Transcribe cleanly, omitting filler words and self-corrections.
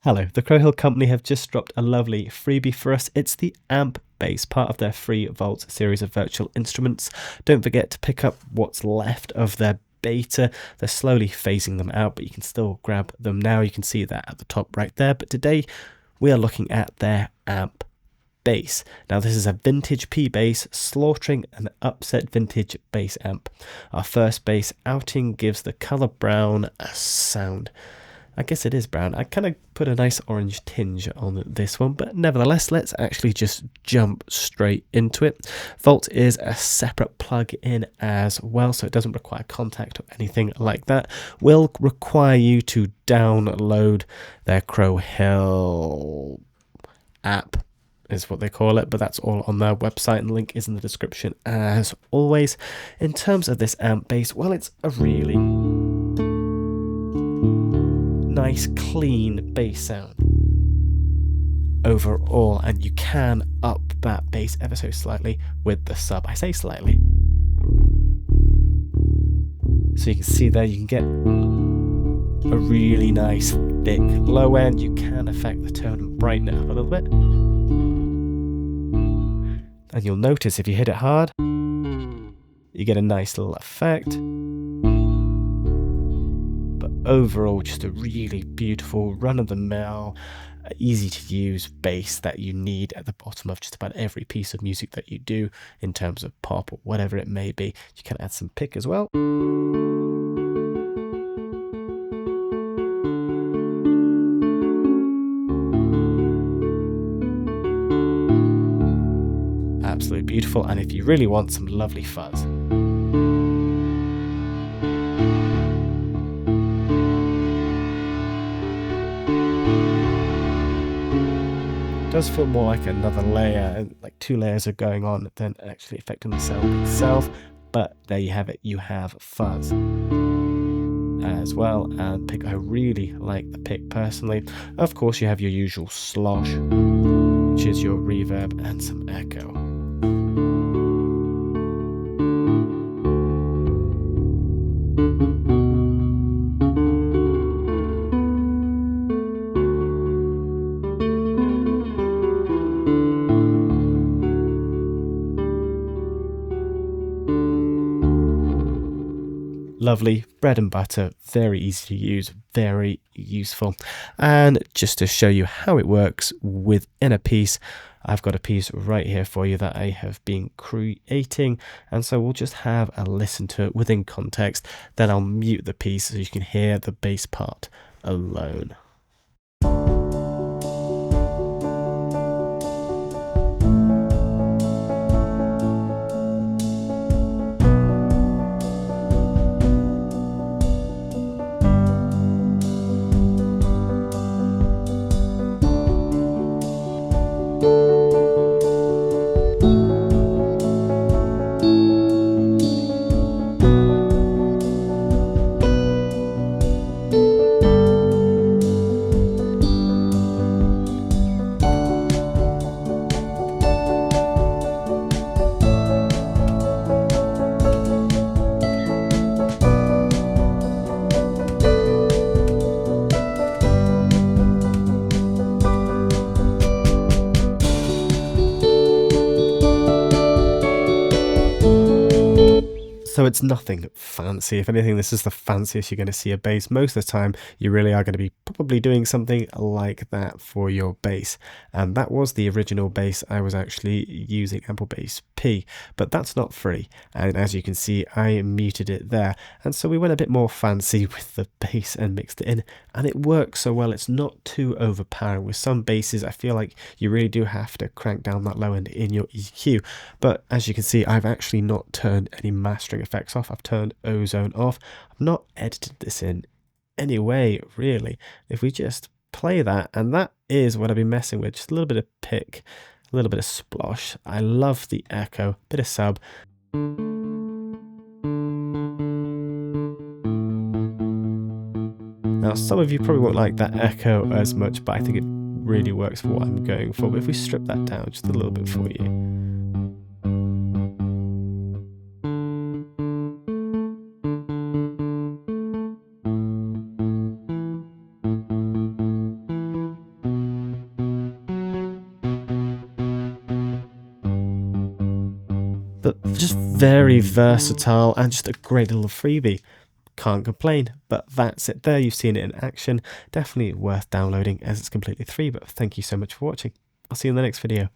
Hello, the Crowhill Company have just dropped a lovely freebie for us. It's the AMP Bass, part of their free Vaults series of virtual instruments. Don't forget to pick up what's left of their beta. They're slowly phasing them out, but you can still grab them now. You can see that at the top right there. But today we are looking at their AMP Bass. Now this is a vintage P bass slaughtering an upset vintage bass amp. Our first bass outing gives the color brown a sound. I guess it is brown. I kind of put a nice orange tinge on this one, but nevertheless, let's actually just jump straight into it. Vault is a separate plug-in as well, so it doesn't require contact or anything like that. Will require you to download their Crowhill app, is what they call it, but that's all on their website, and the link is in the description as always. In terms of this amp bass, well, it's a really nice clean bass sound overall, and you can up that bass ever so slightly with the sub. I say slightly, so you can see there you can get a really nice thick low end. You can affect the tone and brighten it up a little bit, and you'll notice if you hit it hard you get a nice little effect. Overall, just a really beautiful, run-of-the-mill, easy to use bass that you need at the bottom of just about every piece of music that you do in terms of pop or whatever it may be. You can add some pick as well. Absolutely beautiful, and if you really want some lovely fuzz, does feel more like another layer, like two layers are going on than actually affecting the sound itself. But there you have it, you have fuzz as well, and pick. I really like the pick personally. Of course you have your usual slosh, which is your reverb, and some echo. Lovely, bread and butter, very easy to use, very useful. And just to show you how it works within a piece, I've got a piece right here for you that I have been creating, and so we'll just have a listen to it within context. Then I'll mute the piece so you can hear the bass part alone. So it's nothing fancy. If anything, this is the fanciest you're going to see a bass. Most of the time, you really are going to be probably doing something like that for your bass. And that was the original bass I was actually using, Amp Bass P, but that's not free. And as you can see, I muted it there. And so we went a bit more fancy with the bass and mixed it in, and it works so well. It's not too overpowering. With some basses, I feel like you really do have to crank down that low end in your EQ. But as you can see, I've actually not turned any mastering effects off. I've turned ozone off. I've not edited this in any way, really. If we just play that, and that is what I've been messing with, just a little bit of pick, a little bit of splosh. I love the echo, bit of sub. Now, some of you probably won't like that echo as much, but I think it really works for what I'm going for. But if we strip that down just a little bit for you, but just very versatile and just a great little freebie. Can't complain, but that's it there. You've seen it in action. Definitely worth downloading as it's completely free, but thank you so much for watching. I'll see you in the next video.